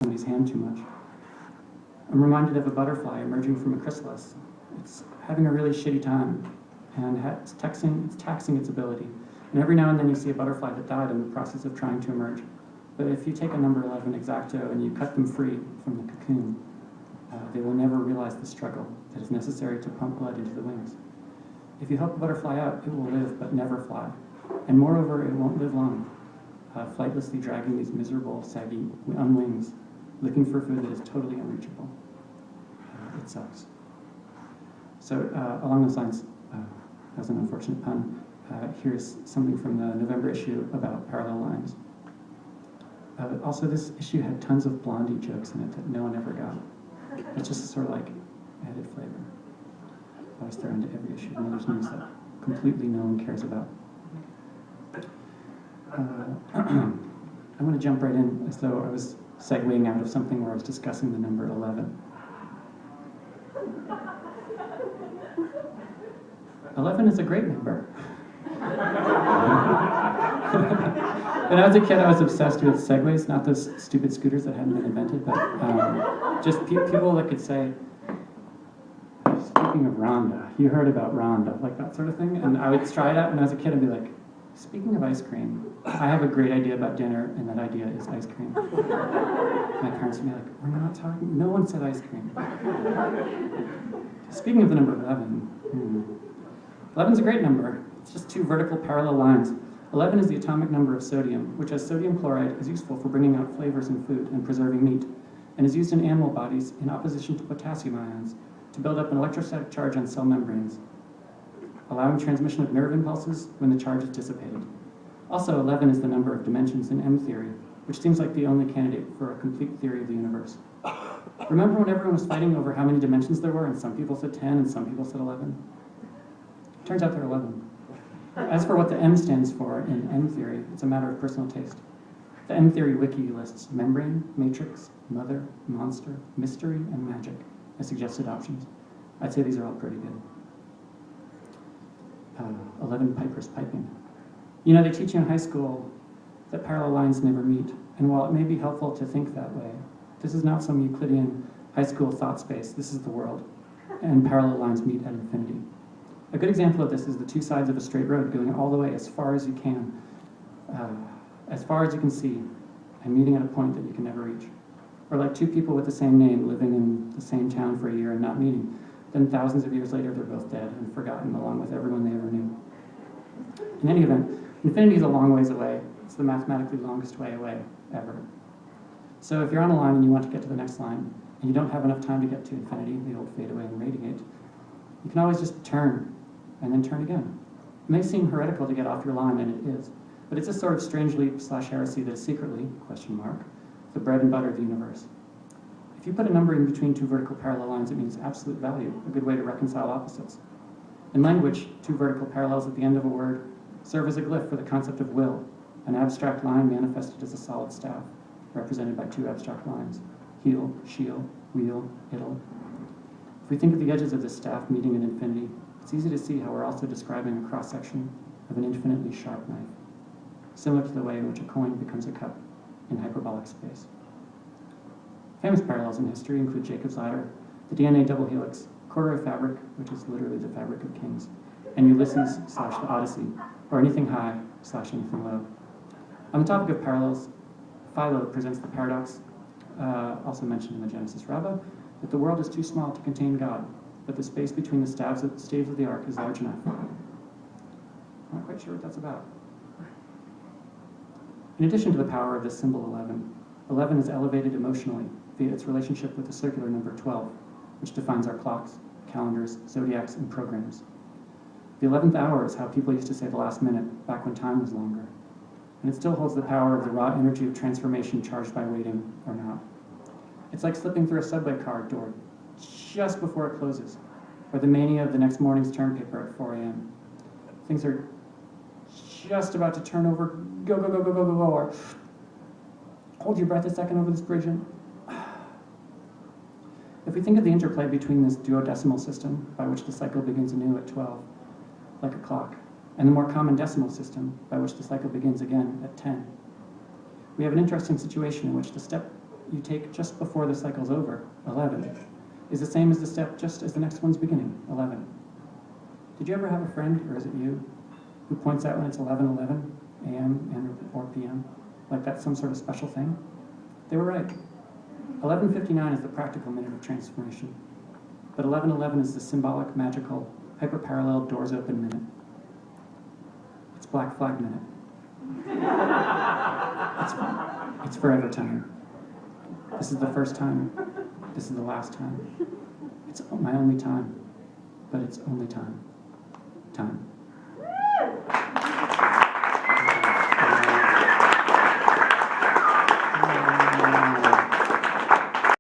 somebody's hand too much. I'm reminded of a butterfly emerging from a chrysalis. It's having a really shitty time, and it's taxing its ability. And every now and then you see a butterfly that died in the process of trying to emerge. But if you take a number 11 exacto and you cut them free from the cocoon, they will never realize the struggle that is necessary to pump blood into the wings. If you help a butterfly out, it will live but never fly. And moreover, it won't live long, flightlessly dragging these miserable, saggy unwings, looking for food that is totally unreachable. It sucks. So along those lines, that was an unfortunate pun. Here's something from the November issue about parallel lines. Also, this issue had tons of Blondie jokes in it that no one ever got. It's just sort of like added flavor. I always throw into every issue, and there's news that completely no one cares about. I'm going to jump right in as though I was segueing out of something where I was discussing the number 11. 11 is a great number. When I was a kid, I was obsessed with Segways, not those stupid scooters that hadn't been invented, but just people that could say, speaking of Rhonda, you heard about Rhonda, like that sort of thing. And I would try it out when I was a kid and be like, speaking of ice cream, I have a great idea about dinner, and that idea is ice cream. My parents would be like, we're not talking, no one said ice cream. Speaking of the number 11, 11 is a great number. It's just two vertical parallel lines. 11 is the atomic number of sodium, which as sodium chloride is useful for bringing out flavors in food and preserving meat, and is used in animal bodies in opposition to potassium ions to build up an electrostatic charge on cell membranes, allowing transmission of nerve impulses when the charge is dissipated. Also, 11 is the number of dimensions in M theory, which seems like the only candidate for a complete theory of the universe. Remember when everyone was fighting over how many dimensions there were, and some people said 10 and some people said 11? Turns out there are 11. As for what the M stands for in M theory, it's a matter of personal taste. The M theory wiki lists membrane, matrix, mother, monster, mystery, and magic as suggested options. I'd say these are all pretty good. 11 pipers piping. You know, they teach you in high school that parallel lines never meet, and while it may be helpful to think that way, this is not some Euclidean high school thought space. This is the world, and parallel lines meet at infinity. A good example of this is the two sides of a straight road going all the way as far as you can see, and meeting at a point that you can never reach. Or like two people with the same name living in the same town for a year and not meeting. Then thousands of years later, they're both dead and forgotten along with everyone they ever knew. In any event, infinity is a long ways away. It's the mathematically longest way away ever. So if you're on a line and you want to get to the next line, and you don't have enough time to get to infinity, the old fade away and radiate, you can always just turn and then turn again. It may seem heretical to get off your line, and it is, but it's a sort of strange leap/heresy that is secretly, the bread and butter of the universe. If you put a number in between two vertical parallel lines, it means absolute value, a good way to reconcile opposites. In language, two vertical parallels at the end of a word serve as a glyph for the concept of will, an abstract line manifested as a solid staff, represented by two abstract lines, heel, shield, wheel, idle. If we think of the edges of this staff meeting in infinity, it's easy to see how we're also describing a cross-section of an infinitely sharp knife, similar to the way in which a coin becomes a cup in hyperbolic space. Famous parallels in history include Jacob's ladder, the DNA double helix, corduroy fabric, which is literally the fabric of kings, and Ulysses/the Odyssey, or anything high/anything low. On the topic of parallels, Philo presents the paradox, also mentioned in the Genesis Rabbah, that the world is too small to contain God, but the space between the staves of the ark is large enough. I'm not quite sure what that's about. In addition to the power of this symbol 11, 11 is elevated emotionally via its relationship with the circular number 12, which defines our clocks, calendars, zodiacs, and programs. The 11th hour is how people used to say the last minute, back when time was longer. And it still holds the power of the raw energy of transformation charged by waiting or not. It's like slipping through a subway car door just before it closes, or the mania of the next morning's term paper at 4 a.m. Things are just about to turn over, go, go, go, go, go, go, go, or hold your breath a second over this bridge and... If we think of the interplay between this duodecimal system, by which the cycle begins anew at 12, like a clock, and the more common decimal system, by which the cycle begins again at 10, we have an interesting situation in which the step you take just before the cycle's over, 11, is the same as the step just as the next one's beginning, 11. Did you ever have a friend, or is it you, who points out when it's 11:11 a.m. and or p.m., like that's some sort of special thing? They were right. 11:59 is the practical minute of transformation, but 11:11 is the symbolic, magical, hyper-parallel, doors open minute. It's Black Flag minute. It's forever time. This is the first time. This is the last time. It's my only time, but it's only time. Time.